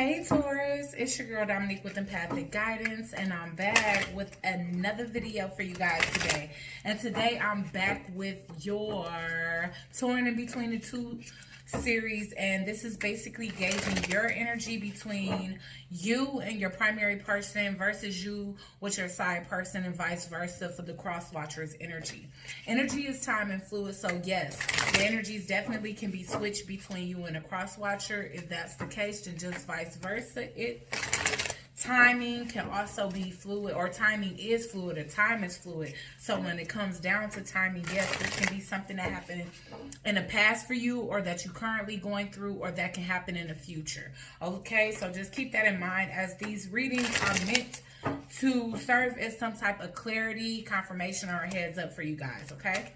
Hey Taurus, it's your girl Dominique with Empathic Guidance, and I'm back with another video for you guys today. And today I'm back with your Torn in Between the Two series, and this is basically gauging your energy between you and your primary person versus you with your side person, and vice versa for the cross watcher's energy. Energy is time and fluid, so yes, the energies definitely can be switched between you and a cross watcher. If that's the case, then just vice versa. Timing can also be fluid, or timing is fluid, or time is fluid. So when it comes down to timing, yes, this can be something that happened in the past for you, or that you're currently going through, or that can happen in the future. Okay, so just keep that in mind, as these readings are meant to serve as some type of clarity, confirmation, or a heads up for you guys, okay?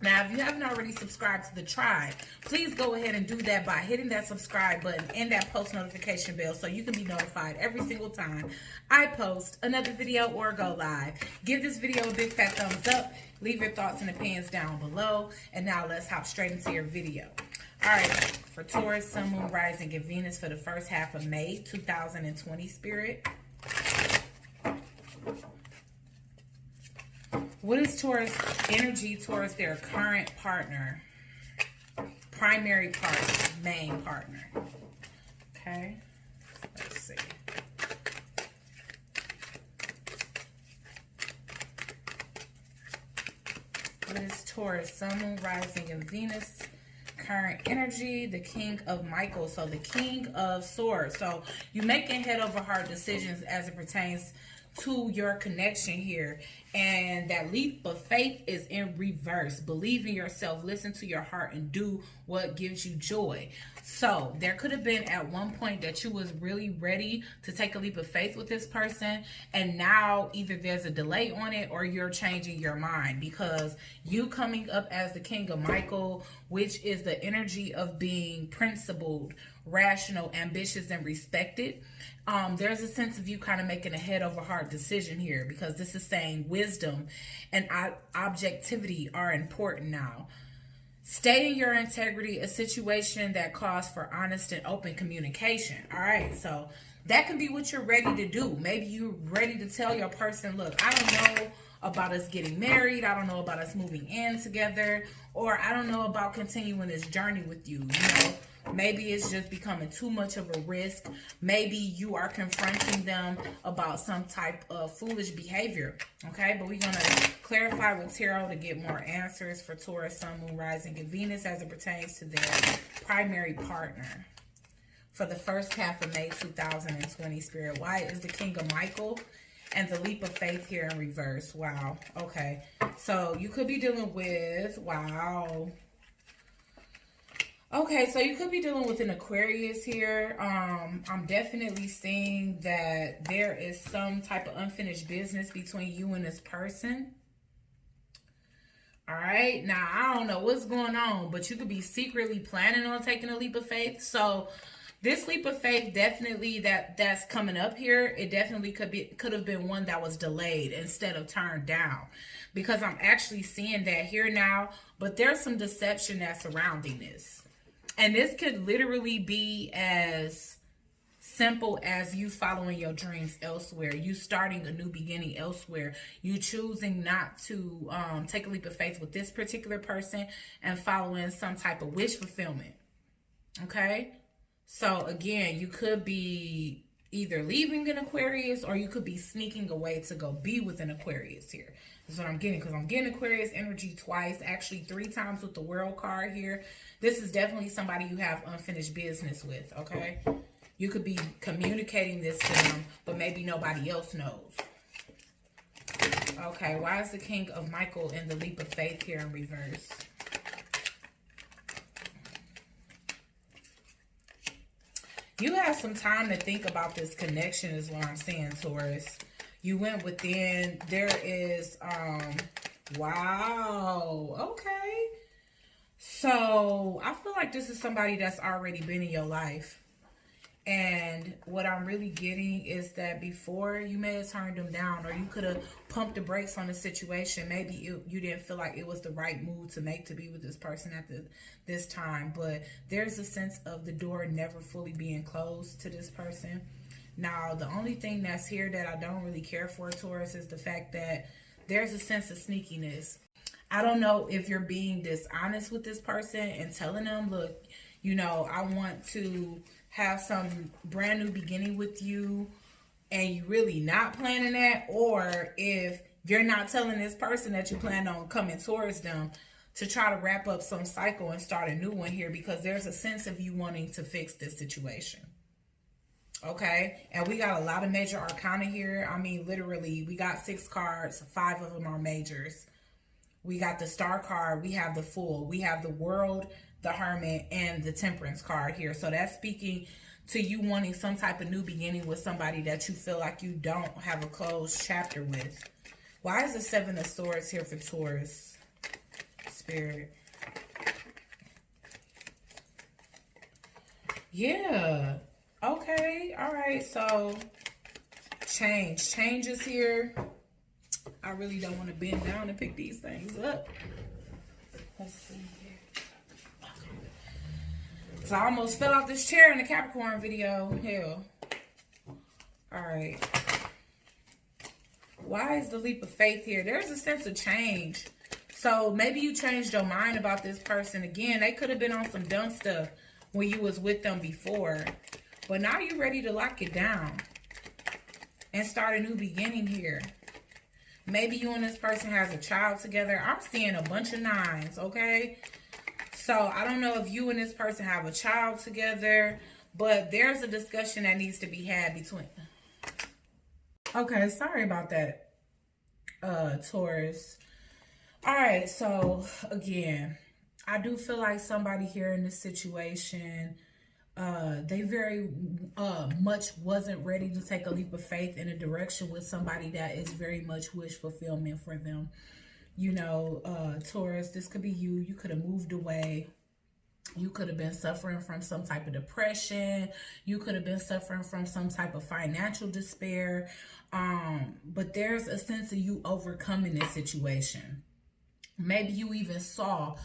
Now, if you haven't already subscribed to the tribe, please go ahead and do that by hitting that subscribe button and that post notification bell so you can be notified every single time I post another video or go live. Give this video a big fat thumbs up. Leave your thoughts and opinions down below. And now let's hop straight into your video. All right, for Taurus, Sun, Moon, Rising, and Venus for the first half of May 2020, Spirit. What is Taurus energy towards their current partner, primary partner, main partner? Okay, let's see. What is Taurus, Sun, Moon, Rising, and Venus current energy? The King of Michael, so the King of Swords. So you're making head over heart decisions as it pertains to your connection here, and that leap of faith is in reverse. Believe in yourself, listen to your heart, and do what gives you joy. So there could have been at one point that you was really ready to take a leap of faith with this person, and now either there's a delay on it or you're changing your mind, because you coming up as the King of Michael, which is the energy of being principled, rational, ambitious, and respected. There's a sense of you kind of making a head over heart decision here, because this is saying wisdom and objectivity are important now. Stay in your integrity, a situation that calls for honest and open communication. All right, so that can be what you're ready to do. Maybe you're ready to tell your person, look, I don't know about us getting married. I don't know about us moving in together, or I don't know about continuing this journey with you. You know, maybe it's just becoming too much of a risk. Maybe you are confronting them about some type of foolish behavior. Okay, but we're going to clarify with Tarot to get more answers for Taurus, Sun, Moon, Rising, and Venus as it pertains to their primary partner for the first half of May 2020, Spirit. Why is the King of Michael and the leap of faith here in reverse? Wow. Okay, so you could be dealing with, wow. Okay, so you could be dealing with an Aquarius here. I'm definitely seeing that there is some type of unfinished business between you and this person. All right, now I don't know what's going on, but you could be secretly planning on taking a leap of faith. So this leap of faith, definitely that's coming up here, it definitely could have been one that was delayed instead of turned down, because I'm actually seeing that here now. But there's some deception that's surrounding this. And this could literally be as simple as you following your dreams elsewhere, you starting a new beginning elsewhere, you choosing not to take a leap of faith with this particular person and following some type of wish fulfillment. Okay? So again, you could be either leaving an Aquarius, or you could be sneaking away to go be with an Aquarius here. That's what I'm getting, because I'm getting Aquarius energy twice, actually 3 times with the World card here. This is definitely somebody you have unfinished business with, okay? You could be communicating this to them, but maybe nobody else knows. Okay, why is the King of Michael in the leap of faith here in reverse? You have some time to think about this connection is what I'm saying, Taurus. You went within. There is, wow. Okay. So I feel like this is somebody that's already been in your life. And what I'm really getting is that before, you may have turned them down, or you could have pumped the brakes on the situation. Maybe you didn't feel like it was the right move to make to be with this person at this time. But there's a sense of the door never fully being closed to this person. Now, the only thing that's here that I don't really care for, Taurus, is the fact that there's a sense of sneakiness. I don't know if you're being dishonest with this person and telling them, look, you know, I want to have some brand new beginning with you, and you really not planning that, or if you're not telling this person that you plan on coming towards them to try to wrap up some cycle and start a new one here, because there's a sense of you wanting to fix this situation. Okay, and we got a lot of major arcana here. I mean, literally, we got 6 cards, 5 of them are majors. We got the Star card, we have the Fool, we have the World, the Hermit, and the Temperance card here. So that's speaking to you wanting some type of new beginning with somebody that you feel like you don't have a closed chapter with. Why is the 7 of Swords here for Taurus? Spirit. Yeah. Okay. All right. So changes here. I really don't want to bend down and pick these things up. Let's see here. So I almost fell off this chair in the Capricorn video. Hell. All right. Why is the leap of faith here? There's a sense of change. So maybe you changed your mind about this person. Again, they could have been on some dumb stuff when you was with them before. But now you're ready to lock it down and start a new beginning here. Maybe you and this person has a child together. I'm seeing a bunch of 9s, okay? So I don't know if you and this person have a child together, but there's a discussion that needs to be had between. Okay, sorry about that, Taurus. All right, so again, I do feel like somebody here in this situation, they very much wasn't ready to take a leap of faith in a direction with somebody that is very much wish fulfillment for them. You know, Taurus, this could be you. You could have moved away. You could have been suffering from some type of depression. You could have been suffering from some type of financial despair. But there's a sense of you overcoming this situation. Maybe you even saw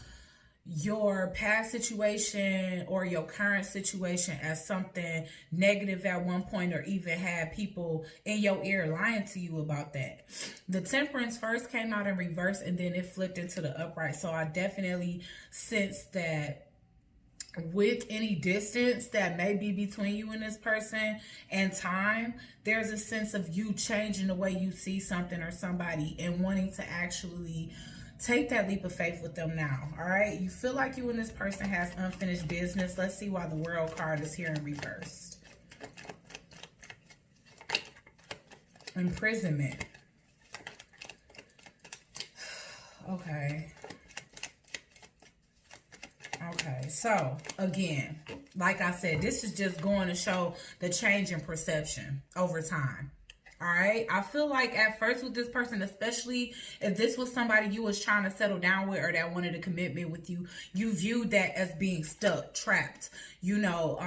your past situation or your current situation as something negative at one point, or even had people in your ear lying to you about that. The Temperance first came out in reverse and then it flipped into the upright. So I definitely sense that with any distance that may be between you and this person and time, there's a sense of you changing the way you see something or somebody and wanting to actually take that leap of faith with them now. All right, you feel like you and this person has unfinished business. Let's see why the World card is here in reversed. Imprisonment. Okay, so again, like I said, this is just going to show the change in perception over time. All right, I feel like at first with this person, especially if this was somebody you was trying to settle down with or that wanted a commitment with you, you viewed that as being stuck, trapped, you know,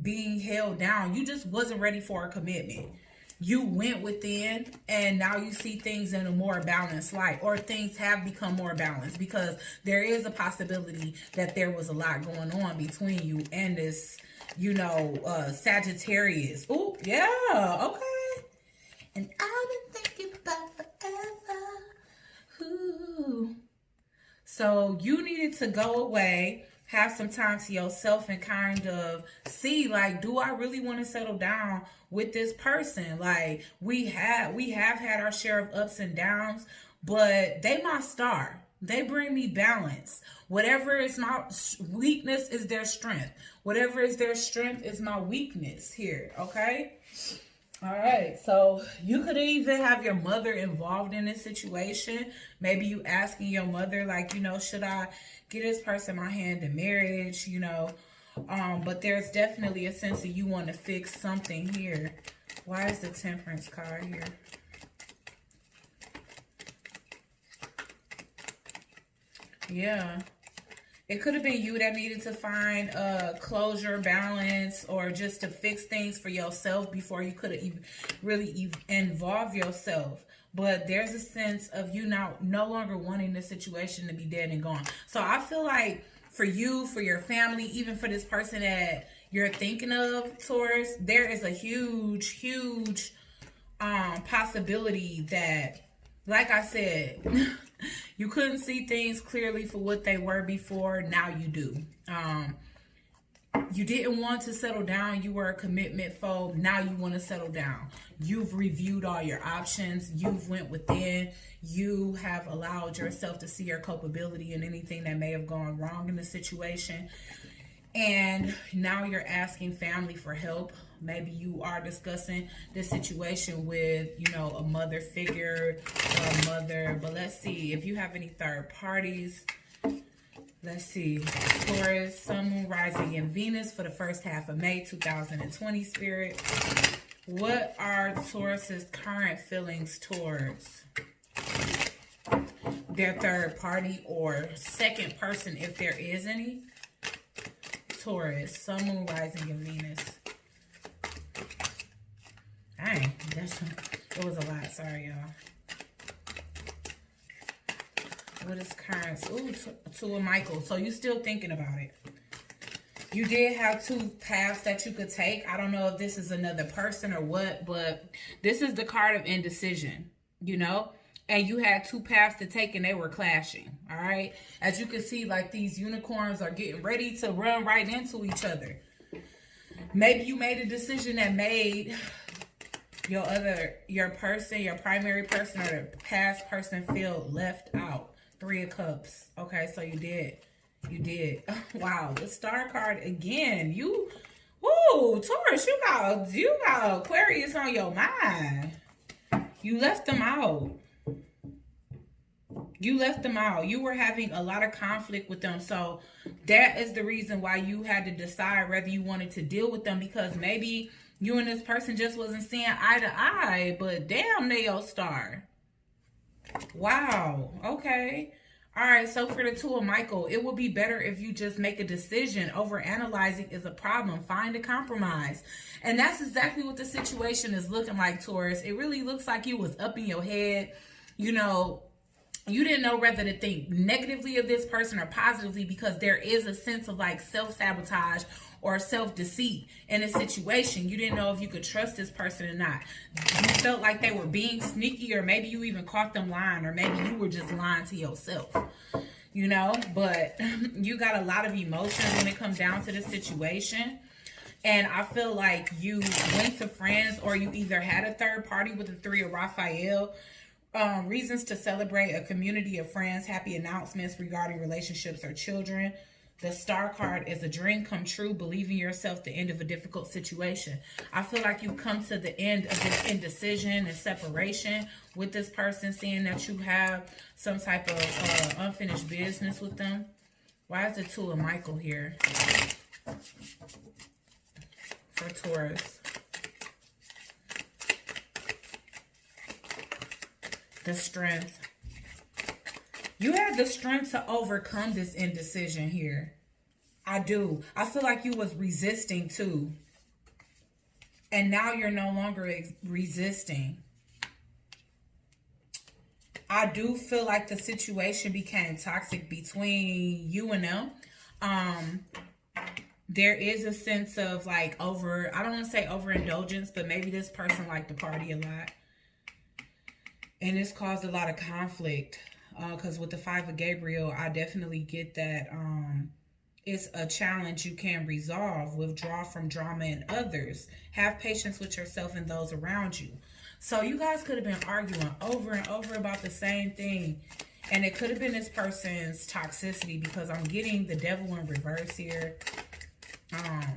being held down. You just wasn't ready for a commitment. You went within and now you see things in a more balanced light, or things have become more balanced, because there is a possibility that there was a lot going on between you and this, you know, Sagittarius. Oh, yeah, okay. And I've been thinking about forever. Ooh. So you needed to go away, have some time to yourself, and kind of see, like, do I really want to settle down with this person? Like, we have had our share of ups and downs, but they my star. They bring me balance. Whatever is my weakness is their strength. Whatever is their strength is my weakness here, okay? All right, so you could even have your mother involved in this situation. Maybe you asking your mother, like, you know, should I get this person my hand in marriage, you know? But there's definitely a sense of you want to fix something here. Why is the Temperance card here? Yeah. It could have been you that needed to find closure, balance, or just to fix things for yourself before you could have even really involve yourself. But there's a sense of you now no longer wanting the situation to be dead and gone. So I feel like for you, for your family, even for this person that you're thinking of, Taurus, there is a huge possibility that, like I said, you couldn't see things clearly for what they were before. Now you do. You didn't want to settle down. You were a commitment phobe. Now you want to settle down. You've reviewed all your options. You've went within. You have allowed yourself to see your culpability in anything that may have gone wrong in the situation. And now you're asking family for help. Maybe you are discussing this situation with, you know, a mother figure or a mother. But let's see if you have any third parties. Let's see. Taurus, Sun, Moon, Rising, and Venus for the first half of May 2020, Spirit. What are Taurus's current feelings towards their third party or second person, if there is any? Taurus, Sun, Moon, Rising, and Venus. Dang, it was a lot. Sorry, y'all. What is current? Ooh, Two of Michael. So you still thinking about it. You did have two paths that you could take. I don't know if this is another person or what, but this is the card of indecision, you know? And you had two paths to take and they were clashing, all right? As you can see, like these unicorns are getting ready to run right into each other. Maybe you made a decision that made your person, your primary person or the past person feel left out. Three of Cups. Okay, so you did. Wow, the Star card again. Taurus, you got Aquarius on your mind. You left them out. You were having a lot of conflict with them. So that is the reason why you had to decide whether you wanted to deal with them, because maybe you and this person just wasn't seeing eye to eye, but damn, they your star. Wow. Okay. All right. So for the Two of Michael, it would be better if you just make a decision. Overanalyzing is a problem. Find a compromise. And that's exactly what the situation is looking like, Taurus. It really looks like you was up in your head. You know, you didn't know whether to think negatively of this person or positively, because there is a sense of like self-sabotage or self-deceit in a situation. You didn't know if you could trust this person or not. You felt like they were being sneaky, or maybe you even caught them lying, or maybe you were just lying to yourself, you know? But you got a lot of emotion when it comes down to the situation. And I feel like you went to friends, or you either had a third party with the Three of Raphael. Reasons to celebrate: a community of friends, happy announcements regarding relationships or children. The Star card is a dream come true, believing yourself, the end of a difficult situation. I feel like you come to the end of this indecision and separation with this person, seeing that you have some type of unfinished business with them. Why is the Two of Michael here for Taurus? The Strength. You had the strength to overcome this indecision here. I do. I feel like you was resisting too. And now you're no longer resisting. I do feel like the situation became toxic between you and them. There is a sense of like I don't want to say overindulgence, but maybe this person liked to party a lot. And it's caused a lot of conflict. Because with the Five of Gabriel, I definitely get that it's a challenge you can resolve. Withdraw from drama in others. Have patience with yourself and those around you. So you guys could have been arguing over and over about the same thing. And it could have been this person's toxicity, because I'm getting the Devil in reverse here.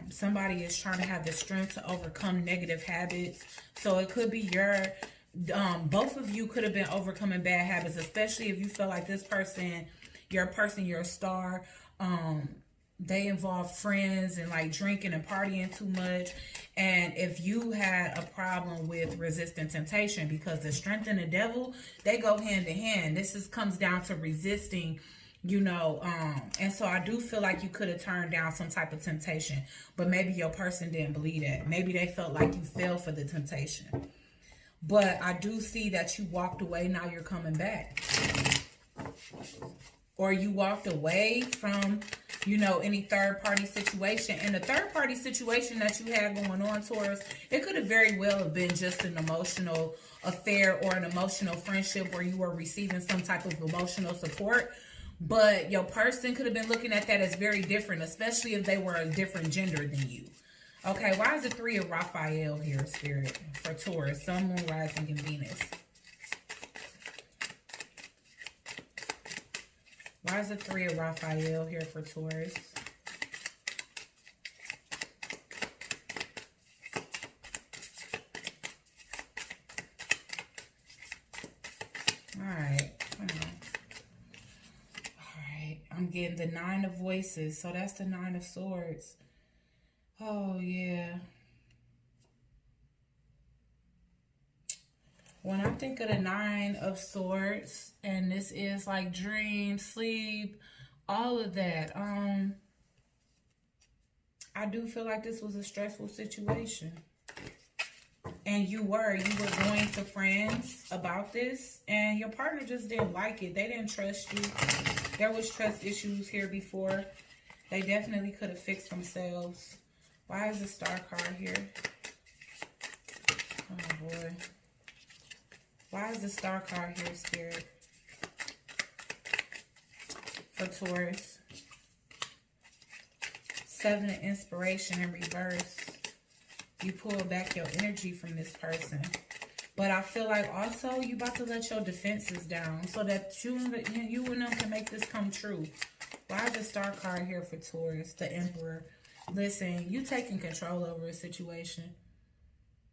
Somebody is trying to have the strength to overcome negative habits. So it could be both of you could have been overcoming bad habits, especially if you feel like this person, your star, they involve friends and like drinking and partying too much. And if you had a problem with resisting temptation, because the Strength and the Devil, they go hand in hand. This comes down to resisting you know. And so I do feel like you could have turned down some type of temptation, but maybe your person didn't believe that. Maybe they felt like you fell for the temptation. But I do see that you walked away. Now you're coming back. Or you walked away from, you know, any third-party situation. And the third-party situation that you had going on, Taurus, it could have very well have been just an emotional affair or an emotional friendship where you were receiving some type of emotional support. But your person could have been looking at that as very different, especially if they were a different gender than you. Okay, why is the 3 of Raphael here, Spirit, for Taurus, Sun, Moon, Rising, and Venus? Why is the 3 of Raphael here for Taurus? All right, come on. All right, I'm getting the 9 of Voices, so that's the 9 of Swords. Oh, yeah. When I think of the 9 of Swords, and this is like dream, sleep, all of that, I do feel like this was a stressful situation. And you were going to friends about this, and your partner just didn't like it. They didn't trust you. There was trust issues here before. They definitely could have fixed themselves. Why is the Star card here? Oh, boy. Why is the Star card here, Spirit? For Taurus. 7 of Inspiration in reverse. You pull back your energy from this person. But I feel like also you about to let your defenses down so that you and them can make this come true. Why is the Star card here for Taurus? The Emperor. Listen, you taking control over a situation.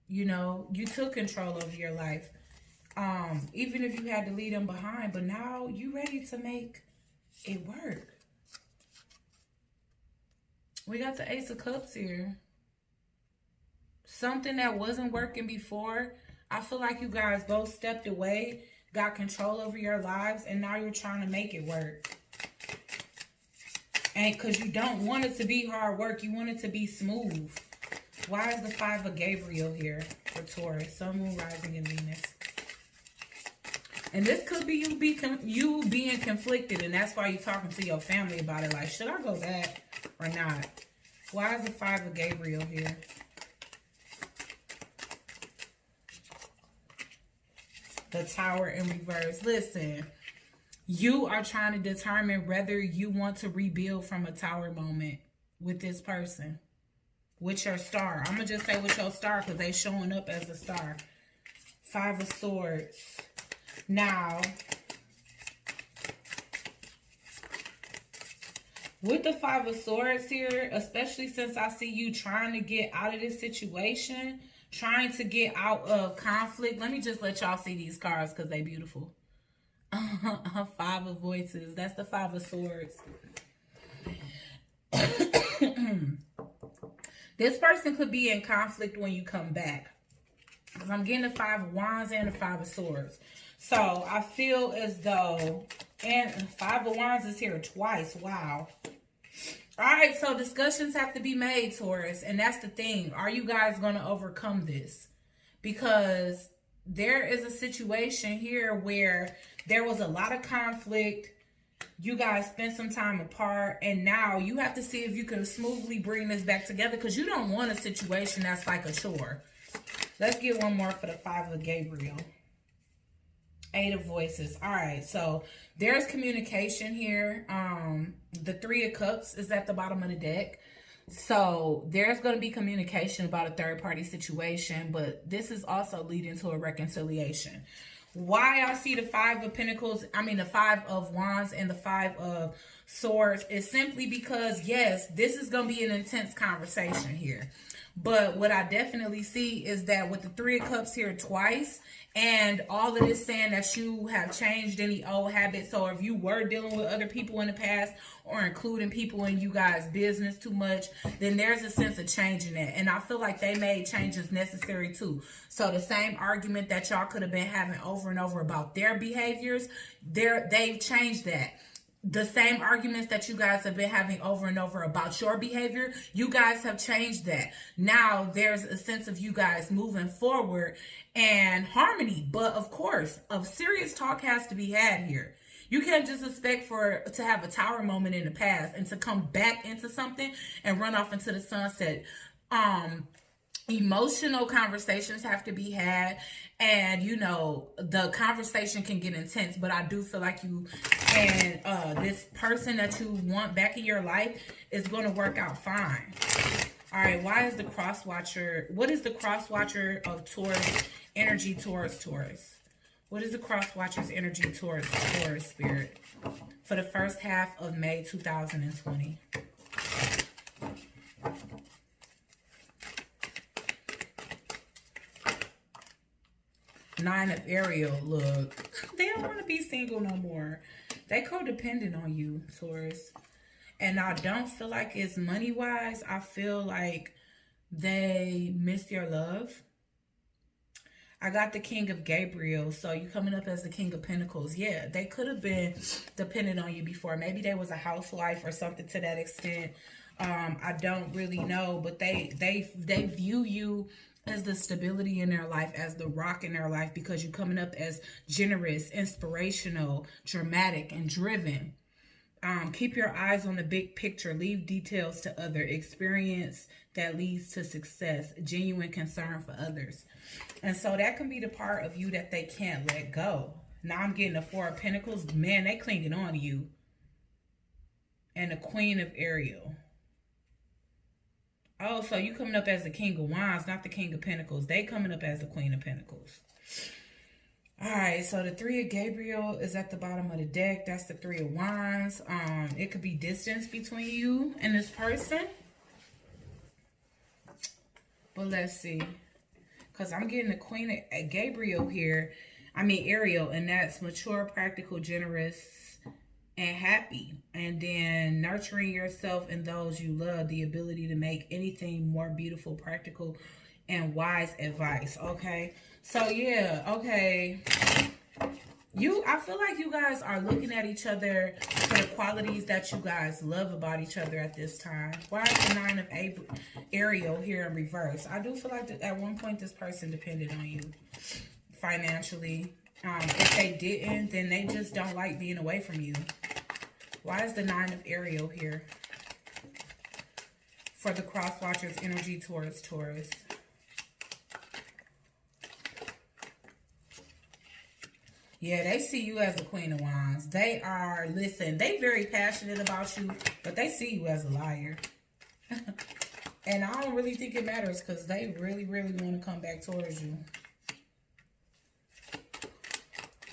You know, you took control over your life. Even if you had to leave them behind, but now you ready to make it work. We got the Ace of Cups here. Something that wasn't working before. I feel like you guys both stepped away, got control over your lives, and now you're trying to make it work. And because you don't want it to be hard work, you want it to be smooth. Why is the 5 of Gabriel here for Taurus? Sun, Moon, Rising, and Venus. And this could be you being conflicted, and that's why you're talking to your family about it. Like, should I go back or not? Why is the 5 of Gabriel here? The Tower in reverse. Listen, you are trying to determine whether you want to rebuild from a Tower moment with this person. With your star. I'm going to just say with your star because they showing up as a star. 5 of Swords. Now, with the 5 of Swords here, especially since I see you trying to get out of this situation, trying to get out of conflict. Let me just let y'all see these cards because they beautiful. 5 of Voices. That's the 5 of Swords. This person could be in conflict when you come back. Because I'm getting the 5 of Wands and the 5 of Swords. So I feel as though, and 5 of Wands is here twice. Wow. All right, so discussions have to be made, Taurus. And that's the thing. Are you guys going to overcome this? Because there is a situation here where there was a lot of conflict. You guys spent some time apart. And now you have to see if you can smoothly bring this back together. Because you don't want a situation that's like a chore. Let's get one more for the 5 of Gabriel. 8 of Voices. All right, so there's communication here. The 3 of Cups is at the bottom of the deck. So there's going to be communication about a third-party situation, but this is also leading to a reconciliation. Why I see the 5 of Pentacles, the 5 of Wands and the 5 of Swords is simply because, yes, this is going to be an intense conversation here. But what I definitely see is that with the 3 of Cups here twice, and all of this saying that you have changed any old habits. So if you were dealing with other people in the past or including people in you guys' business too much, then there's a sense of changing that. And I feel like they made changes necessary too. So the same argument that y'all could have been having over and over about their behaviors, they've changed that. the same arguments that you guys have been having over and over about your behavior, you guys have changed that. Now there's a sense of you guys moving forward and harmony. But of course, a serious talk has to be had here. You can't just expect to have a tower moment in the past and to come back into something and run off into the sunset. Emotional conversations have to be had, and you know the conversation can get intense, but I do feel like you and this person that you want back in your life is going to work out fine. All right, why is the cross watcher, what is the cross watcher of Taurus energy towards Taurus? What is the cross watcher's energy towards Taurus, Spirit, for the first half of May 2020? Nine of Ariel, look, they don't want to be single no more. They codependent on you, Taurus. And I don't feel like it's money-wise. I feel like they miss your love. I got the King of Gabriel, so you coming up as the King of Pentacles. Yeah, they could have been dependent on you before. Maybe they was a housewife or something to that extent. I don't really know, but they view you as the stability in their life, as the rock in their life, because you're coming up as generous, inspirational, dramatic, and driven. Keep your eyes on the big picture. Leave details to other. Experience that leads to success. Genuine concern for others. And so that can be the part of you that they can't let go. Now I'm getting the Four of Pentacles. Man, they clinging on to you. And the Queen of Ariel. Oh, so you coming up as the King of Wands, not the King of Pentacles. They coming up as the Queen of Pentacles. All right, so the Three of Gabriel is at the bottom of the deck. That's the Three of Wands. It could be distance between you and this person. But let's see. Because I'm getting the Queen of Gabriel here. I mean, Ariel. And that's mature, practical, generous, and happy. And then nurturing yourself and those you love. The ability to make anything more beautiful, practical, and wise advice. Okay. So yeah, okay. I feel like you guys are looking at each other for the qualities that you guys love about each other at this time. Why is the Nine of Ariel here in reverse? I do feel like that at one point this person depended on you financially. If they didn't, then they just don't like being away from you. Why is the Nine of Ariel here for the cross watcher's energy towards Taurus? Yeah, they see you as the Queen of Wands. They are, listen, they very passionate about you, but they see you as a liar. And I don't really think it matters because they really, really want to come back towards you.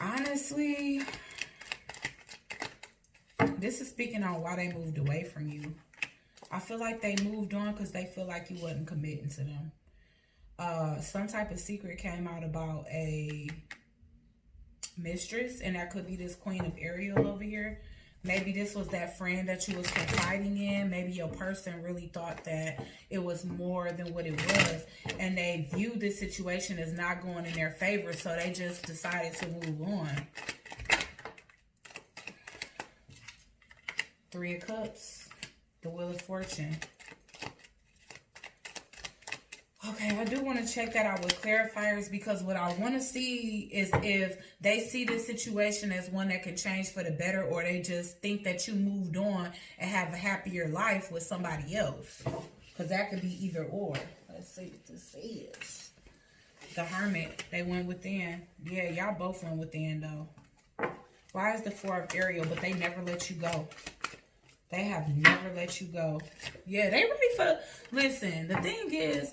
Honestly, this is speaking on why they moved away from you. I feel like they moved on because they feel like you wasn't committing to them. Some type of secret came out about a mistress, and that could be this Queen of Ariel over here. Maybe this was that friend that you was confiding in. Maybe your person really thought that it was more than what it was, and they viewed this situation as not going in their favor, so they just decided to move on. Three of Cups, the Wheel of Fortune. Okay, I do want to check that out with clarifiers, because what I want to see is if they see this situation as one that can change for the better, or they just think that you moved on and have a happier life with somebody else. Because that could be either or. Let's see what this is. The Hermit, they went within. Yeah, y'all both went within though. Why is the Four of Ariel, but they never let you go? They have never let you go. Yeah, they ready for, listen, the thing is,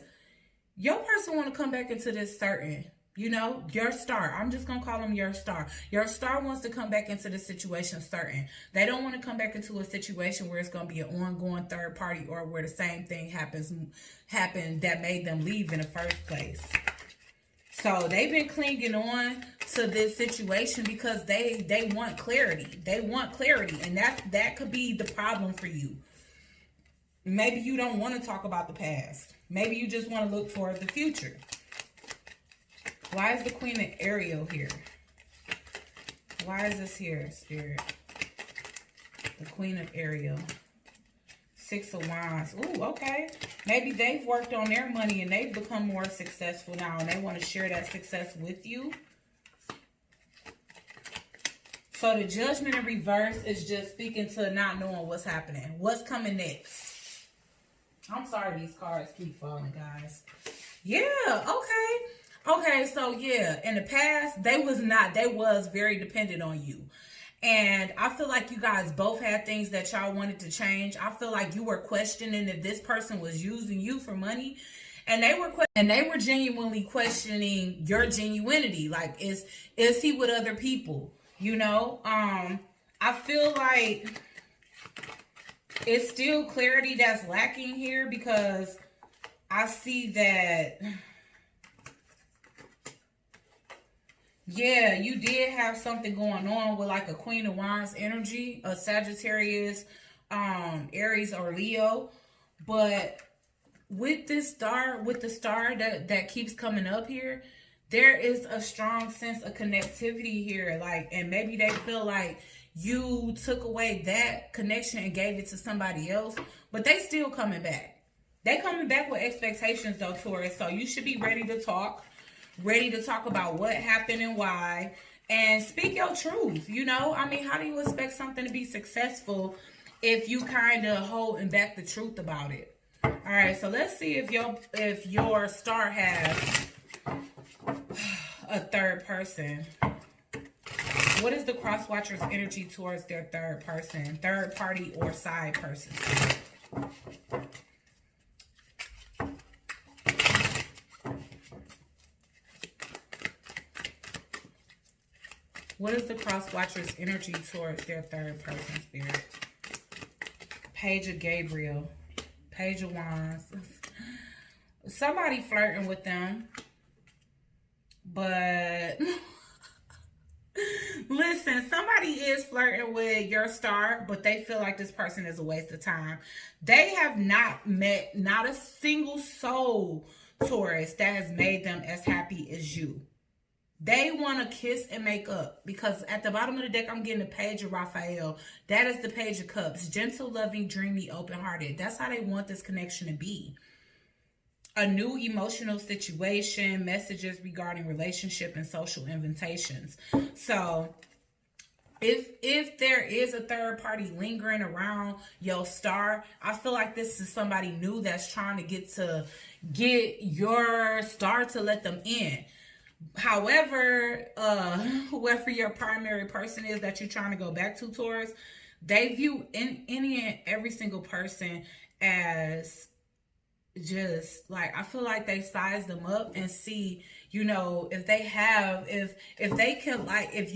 your person want to come back into this certain, you know, your star. I'm just going to call them your star. Your star wants to come back into the situation certain. They don't want to come back into a situation where it's going to be an ongoing third party, or where the same thing happened that made them leave in the first place. So they've been clinging on to this situation because they want clarity. They want clarity, and that could be the problem for you. Maybe you don't want to talk about the past. Maybe you just want to look for the future. Why is the Queen of Ariel here? Why is this here, Spirit? The Queen of Ariel. Six of Wands. Ooh, okay. Maybe they've worked on their money and they've become more successful now and they want to share that success with you. So the Judgment in reverse is just speaking to not knowing what's happening. What's coming next? I'm sorry these cards keep falling, guys. Yeah, okay. Okay, so yeah, in the past, they was very dependent on you. And I feel like you guys both had things that y'all wanted to change. I feel like you were questioning if this person was using you for money. And they were genuinely questioning your genuinity. Like, is he with other people? You know, I feel like it's still clarity that's lacking here because I see that, yeah, you did have something going on with like a Queen of Wands energy, a Sagittarius, Aries or Leo. But with this star, with the star that keeps coming up here, there is a strong sense of connectivity here. Like, and maybe they feel like you took away that connection and gave it to somebody else, but they still coming back. They coming back with expectations though, Taurus. So you should be ready to talk about what happened and why, and speak your truth. You know, I mean, how do you expect something to be successful if you kind of holding back the truth about it? All right, so let's see if your star has a third person. What is the cross watcher's energy towards their third person, third party or side person? What is the cross watcher's energy towards their third person, Spirit? Page of Gabriel, Page of Wands. Somebody flirting with them. But listen, somebody is flirting with your star, but they feel like this person is a waste of time. They have not met not a single soul, Taurus, that has made them as happy as you. They want to kiss and make up, because at the bottom of the deck, I'm getting the Page of Raphael. That is the Page of Cups. Gentle, loving, dreamy, open-hearted. That's how they want this connection to be. A new emotional situation, messages regarding relationship and social invitations. So if there is a third party lingering around your star, I feel like this is somebody new that's trying to get your star to let them in. However, whoever your primary person is that you're trying to go back to, Taurus, they view any and every single person as just like, I feel like they size them up and see, you know, if they can, like, if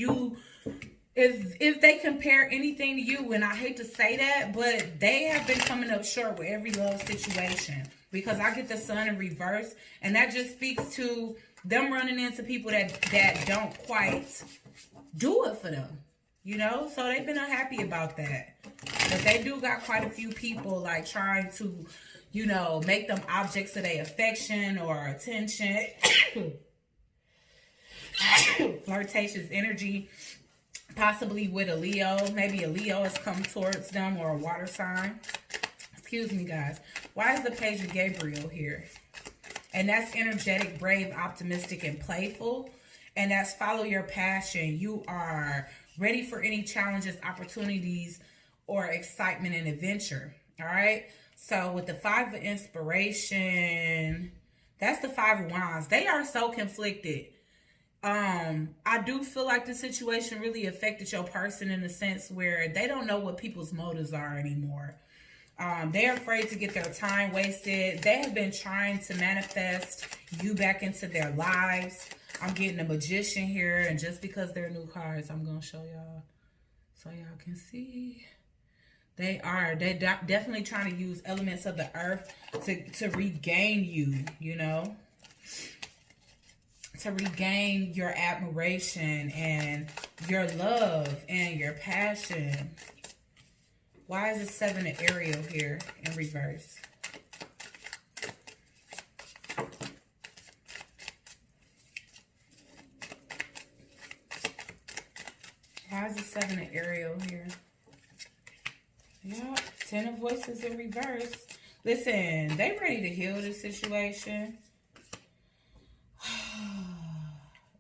they compare anything to you. And I hate to say that, but they have been coming up short with every love situation, because I get the Sun in reverse, and that just speaks to them running into people that don't quite do it for them, you know? So they've been unhappy about that. But they do got quite a few people like trying to, you know, make them objects of their affection or attention. Flirtatious energy, possibly with a Leo. Maybe a Leo has come towards them, or a water sign. Excuse me, guys. Why is the Page of Gabriel here? And that's energetic, brave, optimistic, and playful. And that's follow your passion. You are ready for any challenges, opportunities, or excitement and adventure. All right. So with the Five of Inspiration, that's the Five of Wands. They are so conflicted. I do feel like the situation really affected your person in the sense where they don't know what people's motives are anymore. They're afraid to get their time wasted. They have been trying to manifest you back into their lives. I'm getting a Magician here, and just because they're new cards, I'm going to show y'all so y'all can see. They're definitely trying to use elements of the earth to regain you, you know, to regain your admiration and your love and your passion. Why is the Seven of Ariel here in reverse? Why is the Seven of Ariel here? Yeah, 10 of Voices in reverse. Listen, they ready to heal this situation.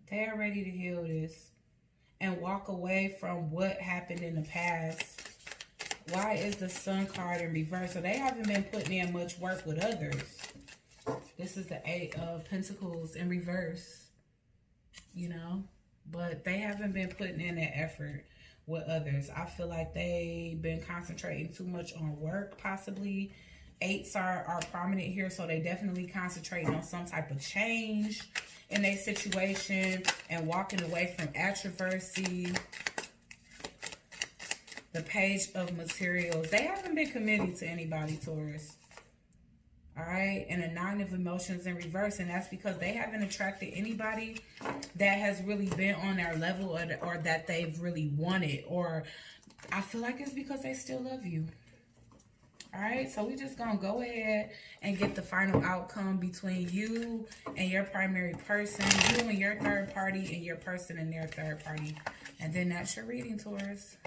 They are ready to heal this and walk away from what happened in the past. Why is the Sun card in reverse? So they haven't been putting in much work with others. This is the 8 of Pentacles in reverse, you know, but they haven't been putting in that effort with others. I feel like they've been concentrating too much on work, possibly. 8s are prominent here, so they definitely concentrating on some type of change in their situation and walking away from controversy. The Page of Materials. They haven't been committed to anybody, Taurus. All right, and a 9 of Emotions in reverse, and that's because they haven't attracted anybody that has really been on their level or that they've really wanted, or I feel like it's because they still love you. All right, so we're just gonna go ahead and get the final outcome between you and your primary person, you and your third party, and your person and their third party, and then that's your reading, Taurus.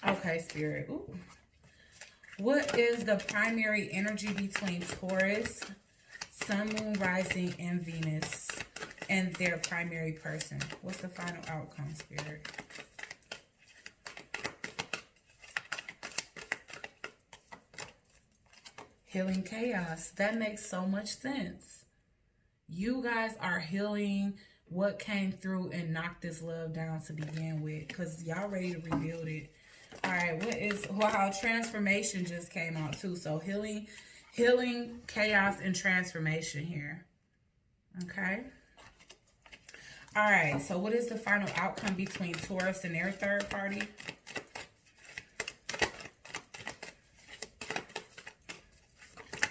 Okay, Spirit. Ooh. What is the primary energy between Taurus, Sun, Moon, Rising, and Venus, and their primary person? What's the final outcome, Spirit? Healing chaos. That makes so much sense. You guys are healing what came through and knocked this love down to begin with, because y'all ready to rebuild it. All right, what is, wow, transformation just came out too. So healing, chaos, and transformation here. Okay. All right, so what is the final outcome between Taurus and their third party?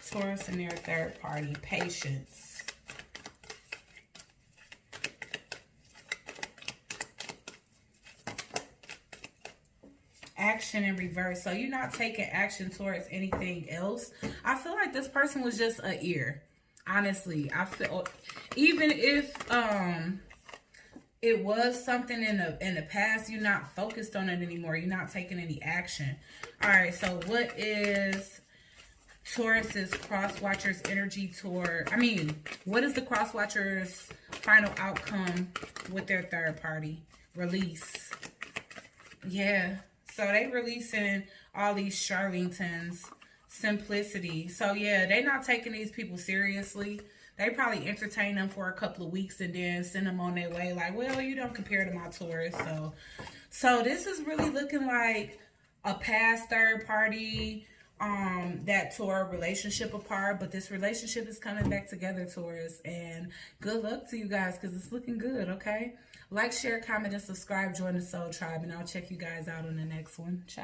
Taurus and their third party. Patience. Action in reverse. So you're not taking action towards anything else. I feel like this person was just an ear. Honestly, I feel, even if it was something in the past, you're not focused on it anymore. You're not taking any action. All right, so what is Taurus's cross watchers energy toward, what is the cross watchers final outcome with their third party? Release. Yeah. So they releasing all these charlatans, simplicity. So yeah, they not taking these people seriously. They probably entertain them for a couple of weeks and then send them on their way. Like, well, you don't compare to my Taurus. So this is really looking like a past third party that tore a relationship apart. But this relationship is coming back together, Taurus. And good luck to you guys, because it's looking good, okay? Like, share, comment, and subscribe. Join the Soul Tribe, and I'll check you guys out on the next one. Ciao.